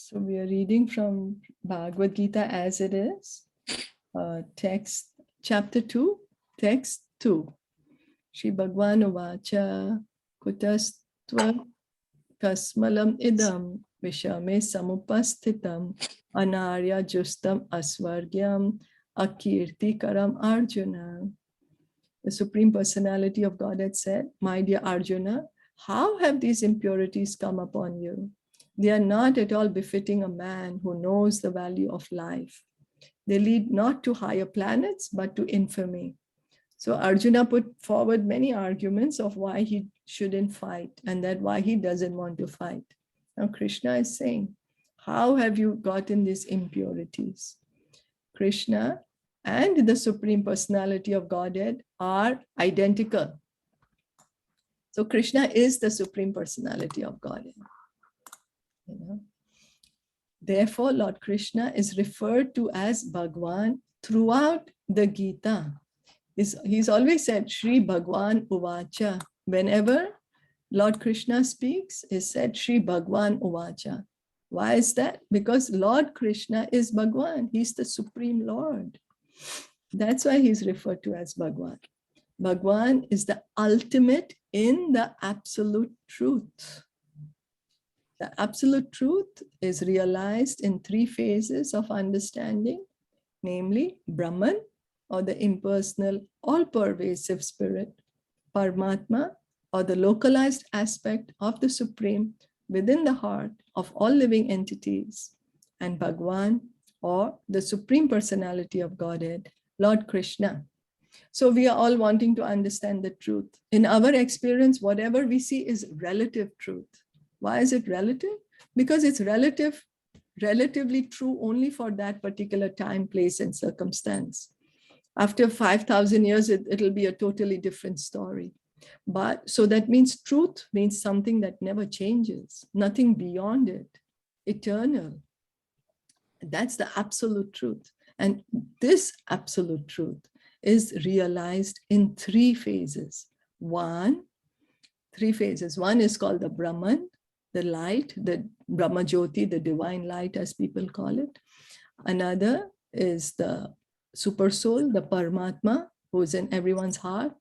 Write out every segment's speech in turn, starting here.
So we are reading from Bhagavad Gita as it is, text chapter 2, text 2. Shri Bhagwan Uvacha Kutastva Kasmalam Idam Vishame Samupasthitam Anarya Justam Asvargyam Akirti Karam Arjuna. The Supreme Personality of Godhead said, "My dear Arjuna, how have these impurities come upon you? They are not at all befitting a man who knows the value of life. They lead not to higher planets, but to infamy." So Arjuna put forward many arguments of why he shouldn't fight and that why he doesn't want to fight. Now Krishna is saying, how have you gotten these impurities? Krishna and the Supreme Personality of Godhead are identical. So Krishna is the Supreme Personality of Godhead. Therefore, Lord Krishna is referred to as Bhagwan throughout the Gita. He's always said, Shri Bhagwan Uvacha. Whenever Lord Krishna speaks, is said Shri Bhagwan Uvacha. Why is that? Because Lord Krishna is Bhagwan. He's the Supreme Lord. That's why he's referred to as Bhagwan. Bhagwan is the ultimate in the absolute truth. The absolute truth is realized in three phases of understanding, namely Brahman, or the impersonal, all-pervasive spirit, Paramatma, or the localized aspect of the Supreme within the heart of all living entities, and Bhagwan, or the Supreme Personality of Godhead, Lord Krishna. So we are all wanting to understand the truth. In our experience, whatever we see is relative truth. Why is it relative? Because it's relatively true only for that particular time, place, and circumstance. After 5,000 years, it'll be a totally different story. But so that means truth means something that never changes, nothing beyond it, eternal. That's the absolute truth. And this absolute truth is realized in three phases. Three phases. One is called the Brahman, the light, the Brahma Jyoti, the divine light, as people call it. Another is the super soul, the Paramatma, who is in everyone's heart.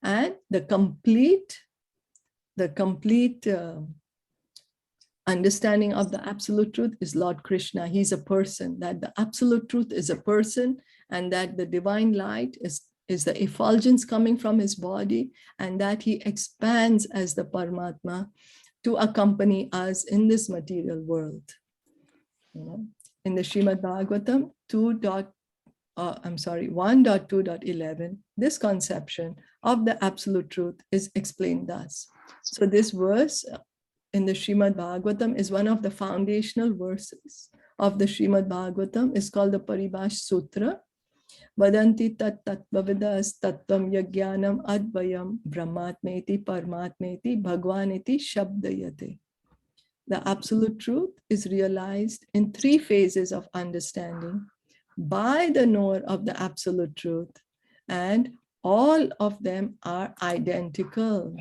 And the complete understanding of the absolute truth is Lord Krishna. He's a person, that the absolute truth is a person, and that the divine light is the effulgence coming from his body, and that he expands as the Paramatma to accompany us in this material world. In the Srimad Bhagavatam 1.2.11, this conception of the absolute truth is explained thus. So this verse in the Srimad Bhagavatam is one of the foundational verses of the Srimad Bhagavatam. It's called the Paribhash Sutra. Vadanti tat tattvavidas tattvam yagyanam advayam brahmatmeti paramatmeti bhagwaneti shabdayate. The absolute truth is realized in three phases of understanding by the knower of the absolute truth, and all of them are identical.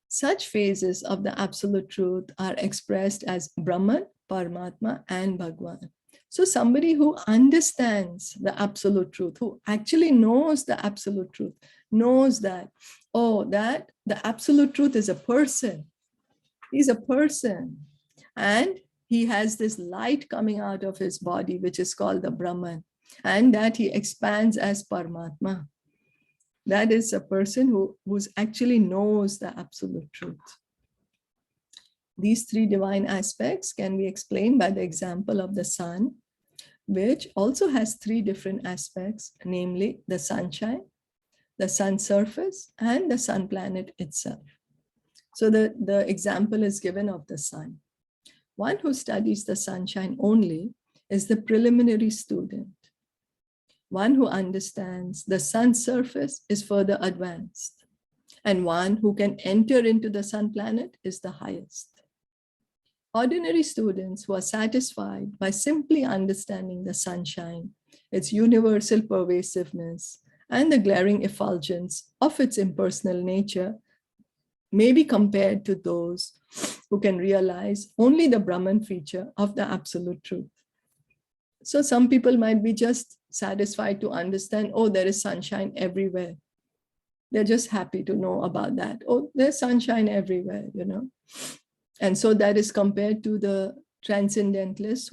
Such phases of the absolute truth are expressed as Brahman, Paramatma, and Bhagwan. So somebody who understands the absolute truth, who actually knows the absolute truth, knows that, that the absolute truth is a person. He's a person. And he has this light coming out of his body, which is called the Brahman, and that he expands as Paramatma. That is a person who actually knows the absolute truth. These three divine aspects can be explained by the example of the sun, which also has three different aspects, namely the sunshine, the sun surface, and the sun planet itself. So the example is given of the sun. One who studies the sunshine only is the preliminary student. One who understands the sun's surface is further advanced. And one who can enter into the sun planet is the highest. Ordinary students who are satisfied by simply understanding the sunshine, its universal pervasiveness, and the glaring effulgence of its impersonal nature may be compared to those who can realize only the Brahman feature of the absolute truth. So some people might be just satisfied to understand, oh, there is sunshine everywhere. They're just happy to know about that. Oh, there's sunshine everywhere, you know. And so that is compared to the transcendentalists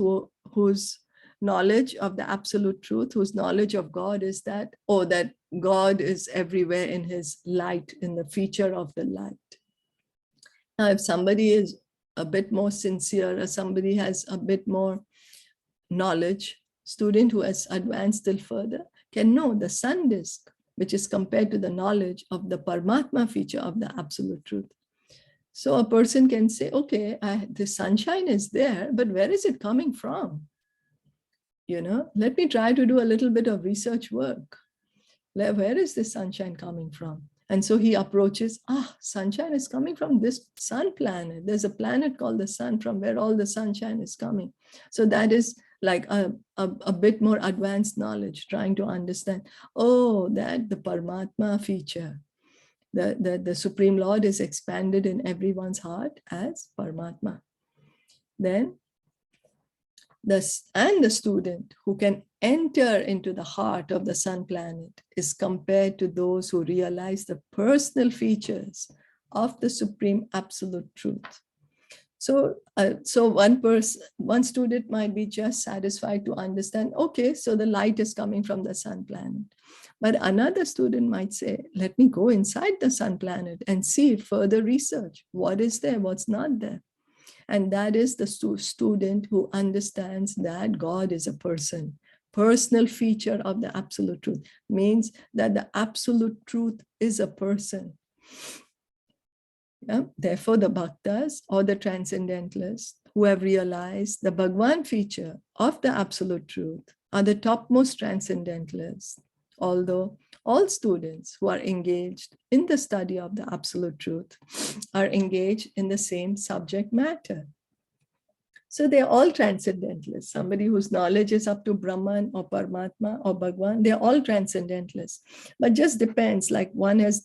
whose knowledge of the absolute truth, whose knowledge of God is that, oh, that God is everywhere in his light, in the feature of the light. Now, if somebody is a bit more sincere, or somebody has a bit more knowledge, student who has advanced still further can know the sun disk, which is compared to the knowledge of the Paramatma feature of the absolute truth. So a person can say, okay, the sunshine is there, but where is it coming from? You know, let me try to do a little bit of research work. Where is this sunshine coming from? And so he approaches, sunshine is coming from this sun planet. There's a planet called the sun from where all the sunshine is coming. So that is like a bit more advanced knowledge, trying to understand, oh, that the Paramatma feature, the Supreme Lord is expanded in everyone's heart as Paramatma. Then the student who can enter into the heart of the sun planet is compared to those who realize the personal features of the Supreme Absolute Truth. So, one student might be just satisfied to understand, okay, so the light is coming from the sun planet. But another student might say, let me go inside the sun planet and see further research. What is there? What's not there? And that is the student who understands that God is a person. Personal feature of the absolute truth means that the absolute truth is a person. Yeah? Therefore, the bhaktas or the transcendentalists who have realized the Bhagwan feature of the absolute truth are the topmost transcendentalists, although all students who are engaged in the study of the absolute truth are engaged in the same subject matter. So they're all transcendentalists. Somebody whose knowledge is up to Brahman or Paramatma or Bhagwan, they're all transcendentalists. But just depends, like one has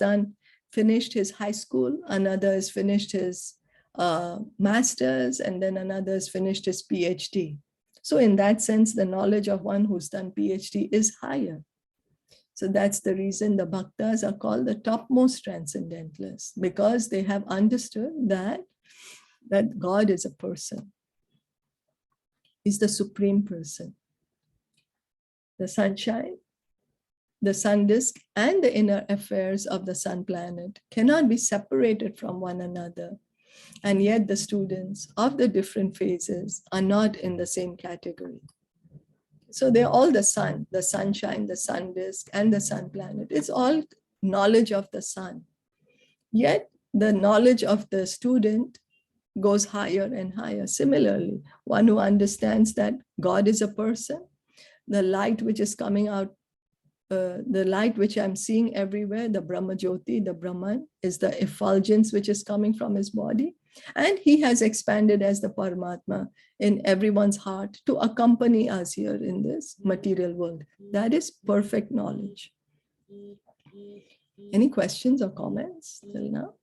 finished his high school, another has finished his master's, and then another has finished his PhD. So in that sense, the knowledge of one who's done PhD is higher. So that's the reason the bhaktas are called the topmost transcendentalists, because they have understood that God is a person. He's the supreme person. The sunshine, the sun disk, and the inner affairs of the sun planet cannot be separated from one another. And yet the students of the different phases are not in the same category. So they're all the sun, the sunshine, the sun disk, and the sun planet. It's all knowledge of the sun. Yet the knowledge of the student goes higher and higher. Similarly, one who understands that God is a person, the light which is coming out, the light which I'm seeing everywhere, the Brahma Jyoti, the Brahman, is the effulgence which is coming from his body. And he has expanded as the Paramatma in everyone's heart to accompany us here in this material world. That is perfect knowledge. Any questions or comments till now?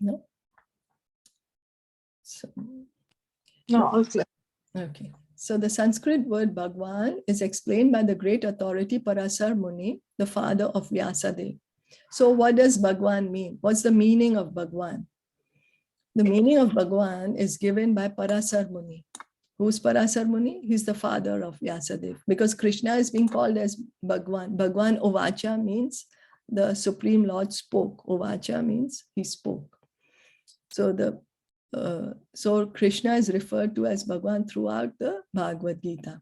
No? So, No, okay. Okay. So the Sanskrit word Bhagwan is explained by the great authority Parasar Muni, the father of Vyasadeva. So what does Bhagwan mean? What's the meaning of Bhagwan? The meaning of Bhagwan is given by Parasar Muni. Who's Parasar Muni? He's the father of Vyasadeva, because Krishna is being called as Bhagwan. Bhagwan Ovacha means the Supreme Lord spoke. Ovacha means he spoke. So Krishna is referred to as Bhagwan throughout the Bhagavad Gita.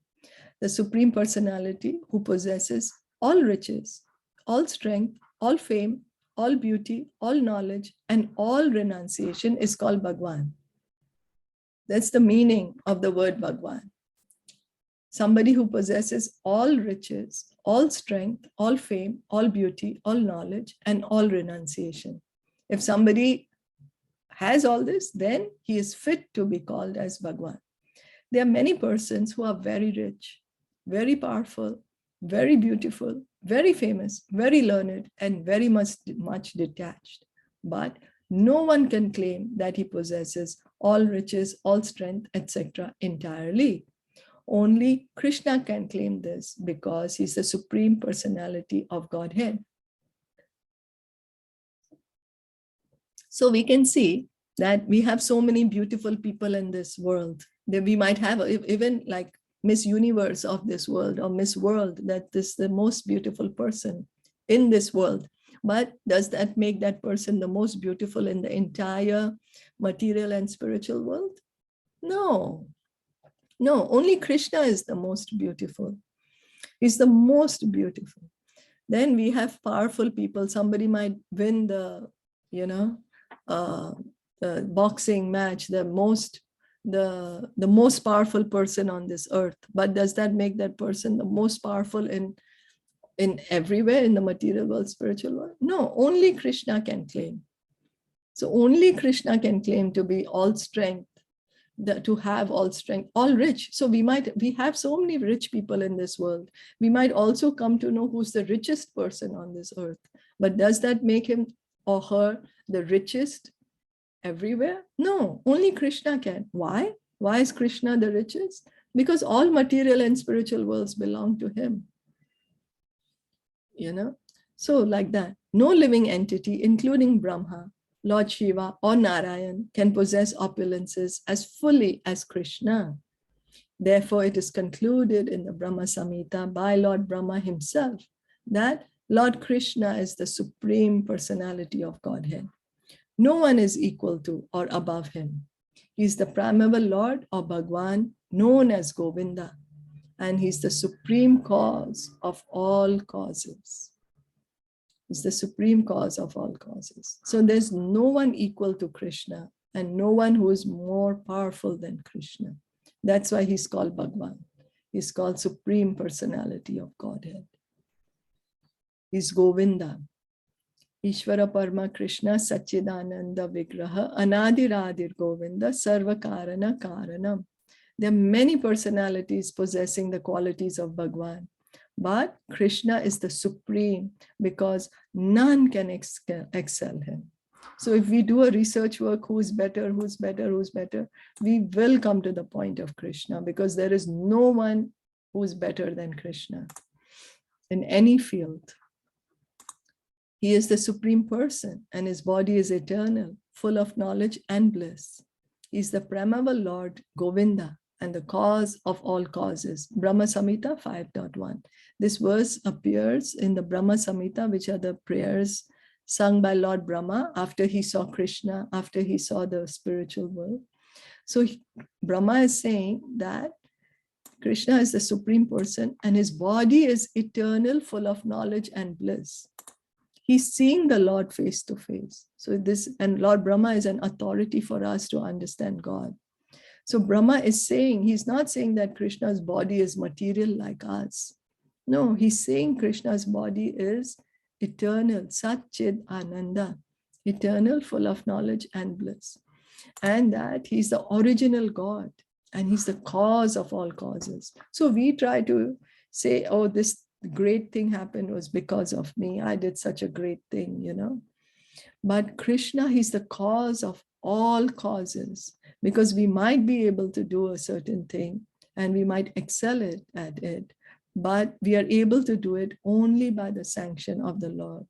The Supreme Personality who possesses all riches, all strength, all fame, all beauty, all knowledge, and all renunciation is called Bhagwan. That's the meaning of the word Bhagwan. Somebody who possesses all riches, all strength, all fame, all beauty, all knowledge, and all renunciation. If somebody has all this, then he is fit to be called as Bhagwan. There are many persons who are very rich, very powerful, very beautiful, very famous, very learned, and very much detached. But no one can claim that he possesses all riches, all strength, etc. entirely. Only Krishna can claim this because he's the Supreme Personality of Godhead. So we can see that we have so many beautiful people in this world. That we might have even like Miss Universe of this world or Miss World, that is the most beautiful person in this world. But does that make that person the most beautiful in the entire material and spiritual world? No. No, only Krishna is the most beautiful. He's the most beautiful. Then we have powerful people. Somebody might win the, the boxing match, the most powerful person on this earth. But does that make that person the most powerful in everywhere in the material world, spiritual world? No, only Krishna can claim. So only Krishna can claim to be all strength, to have all strength, all rich. So we have so many rich people in this world. We might also come to know who's the richest person on this earth. But does that make him or her the richest everywhere? No, only Krishna can. Why? Why is Krishna the richest? Because all material and spiritual worlds belong to him. So like that, no living entity, including Brahma, Lord Shiva, or Narayan, can possess opulences as fully as Krishna. Therefore, it is concluded in the Brahma Samhita by Lord Brahma himself that Lord Krishna is the Supreme Personality of Godhead. No one is equal to or above him. He is the primeval Lord or Bhagwan, known as Govinda, and he's the supreme cause of all causes. Is the supreme cause of all causes. So there's no one equal to Krishna and no one who is more powerful than Krishna. That's why he's called Bhagwan. He's called Supreme Personality of Godhead. He's Govinda. Ishvara Parma Krishna Satchidananda Vigraha Anadiradir Govinda Sarva Karana Karanam. There are many personalities possessing the qualities of Bhagwan. But Krishna is the supreme because none can excel him. So if we do a research work, who's better, we will come to the point of Krishna because there is no one who's better than Krishna in any field. He is the supreme person and his body is eternal, full of knowledge and bliss. He's the primeval Lord, Govinda, and the cause of all causes. Brahma Samhita 5.1. This verse appears in the Brahma Samhita, which are the prayers sung by Lord Brahma after he saw Krishna, after he saw the spiritual world. So Brahma is saying that Krishna is the supreme person and his body is eternal, full of knowledge and bliss. He's seeing the Lord face to face. So and Lord Brahma is an authority for us to understand God. So Brahma is saying, he's not saying that Krishna's body is material like us. No, he's saying Krishna's body is eternal, Sat Chid Ananda, eternal, full of knowledge and bliss. And that he's the original God and he's the cause of all causes. So we try to say, oh, this great thing happened was because of me. I did such a great thing, But Krishna, he's the cause of all causes, because we might be able to do a certain thing and we might excel at it, but we are able to do it only by the sanction of the Lord.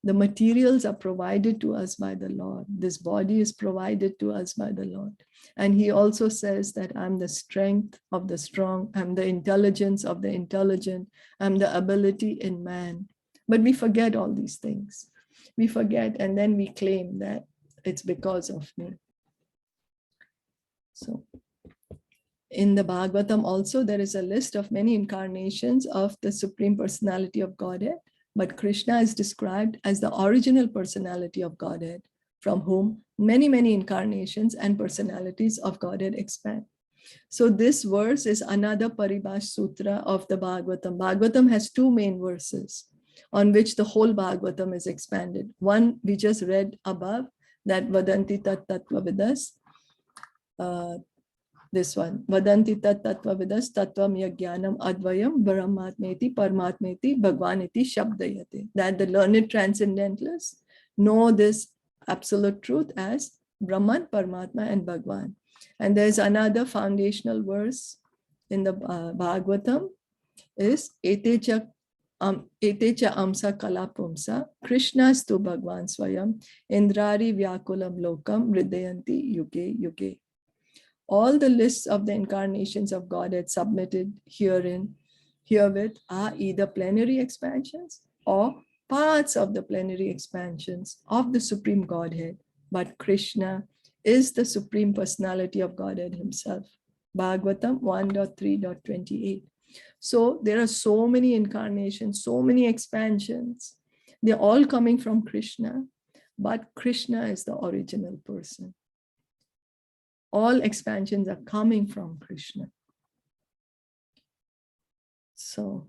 The materials are provided to us by the Lord. This body is provided to us by the Lord. And he also says that I'm the strength of the strong, I'm the intelligence of the intelligent, I'm the ability in man. But we forget all these things. We forget, and then we claim that it's because of me. So in the Bhagavatam also, there is a list of many incarnations of the Supreme Personality of Godhead, but Krishna is described as the original personality of Godhead, from whom many, many incarnations and personalities of Godhead expand. So this verse is another Paribhash Sutra of the Bhagavatam. Bhagavatam has two main verses on which the whole Bhagavatam is expanded. One we just read above, that Vadanti Tat Tattva Vidas, the this one. Vadanti tat tattva vidas tattvam yajnanam advayam brahmatmeti paramatmeti bhagwaniti shabdayate. That the learned transcendentalists know this absolute truth as Brahman, Paramatma, and Bhagwan. And there's another foundational verse in the Bhagavatam is Etecha amsa kalapumsa Krishnastu Bhagwan Swayam Indrari Vyakulam Lokam Hridayanti Yuge Yuge. All the lists of the incarnations of Godhead submitted herewith are either plenary expansions or parts of the plenary expansions of the Supreme Godhead. But Krishna is the Supreme Personality of Godhead himself. Bhagavatam 1.3.28. So there are so many incarnations, so many expansions. They're all coming from Krishna, but Krishna is the original person. All expansions are coming from Krishna. So,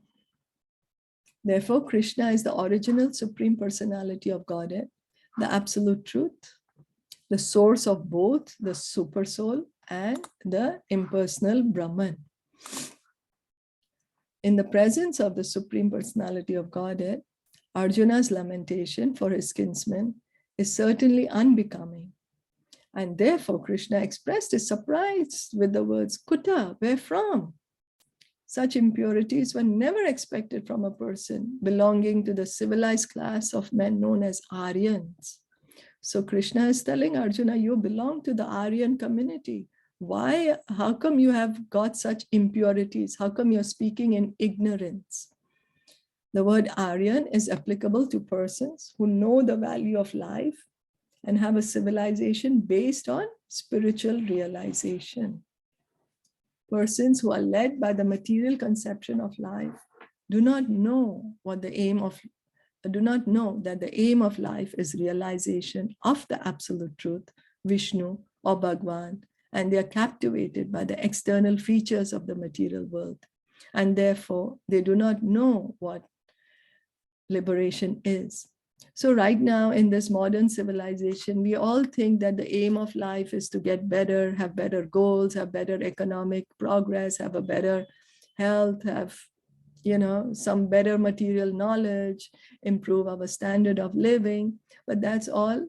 therefore, Krishna is the original Supreme Personality of Godhead, the absolute truth, the source of both the super soul and the impersonal Brahman. In the presence of the Supreme Personality of Godhead, Arjuna's lamentation for his kinsman is certainly unbecoming. And therefore, Krishna expressed his surprise with the words, Kuta, where from? Such impurities were never expected from a person belonging to the civilized class of men known as Aryans. So Krishna is telling Arjuna, you belong to the Aryan community. Why? How come you have got such impurities? How come you're speaking in ignorance? The word Aryan is applicable to persons who know the value of life and have a civilization based on spiritual realization. Persons who are led by the material conception of life do not know that the aim of life is realization of the absolute truth, Vishnu or Bhagwan, and they are captivated by the external features of the material world. And therefore, they do not know what liberation is. So right now in this modern civilization, we all think that the aim of life is to get better, have better goals, have better economic progress, have a better health, have, some better material knowledge, improve our standard of living. But that's all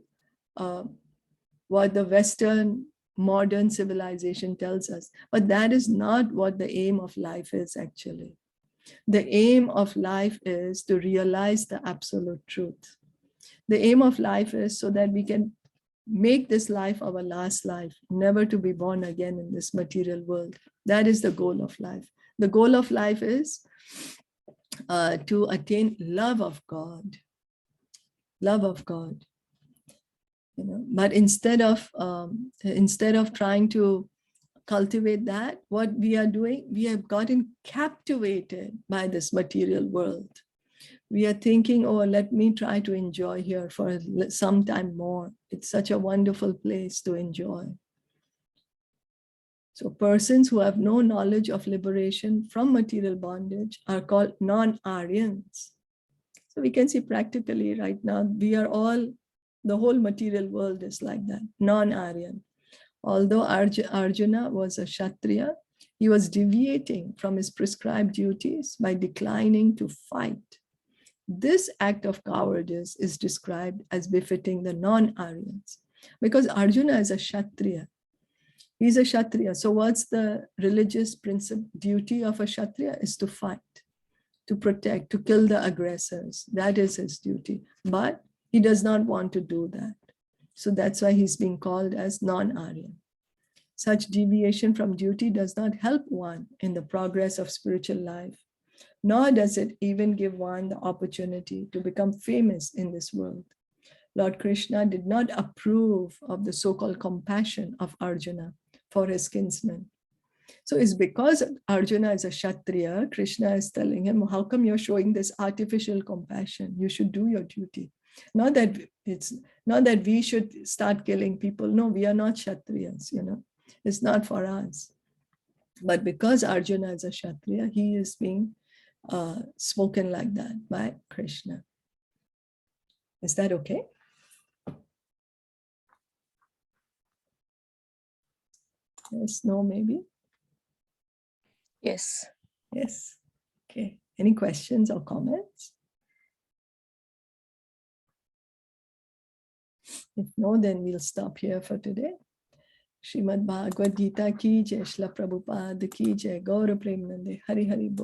what the Western modern civilization tells us. But that is not what the aim of life is actually. The aim of life is to realize the absolute truth. The aim of life is so that we can make this life our last life, never to be born again in this material world. That is the goal of life. The goal of life is to attain love of God. Love of God. But instead of trying to cultivate that, what we are doing, we have gotten captivated by this material world. We are thinking, oh, let me try to enjoy here for some time more. It's such a wonderful place to enjoy. So persons who have no knowledge of liberation from material bondage are called non-Aryans. So we can see practically right now, the whole material world is like that, non-Aryan. Although Arjuna was a Kshatriya, he was deviating from his prescribed duties by declining to fight. This act of cowardice is described as befitting the non-Aryans because Arjuna is a Kshatriya. He's a Kshatriya. So what's the religious principle? Duty of a Kshatriya is to fight, to protect, to kill the aggressors. That is his duty. But he does not want to do that. So that's why he's being called as non-Aryan. Such deviation from duty does not help one in the progress of spiritual life, nor does it even give one the opportunity to become famous in this world. Lord Krishna did not approve of the so-called compassion of Arjuna for his kinsman. So it's because Arjuna is a Kshatriya, Krishna is telling him, how come you're showing this artificial compassion? You should do your duty. Not that we should start killing people. No, we are not Kshatriyas, It's not for us. But because Arjuna is a Kshatriya, he is being spoken like that by Krishna. Is that okay? Yes, no, maybe. Yes. Yes. Okay. Any questions or comments? If no, then we'll stop here for today. Srimad Bhagavad Gita ki jai, Srila Prabhupada ki jai, Gaura Premanande, Hari Hari Bol.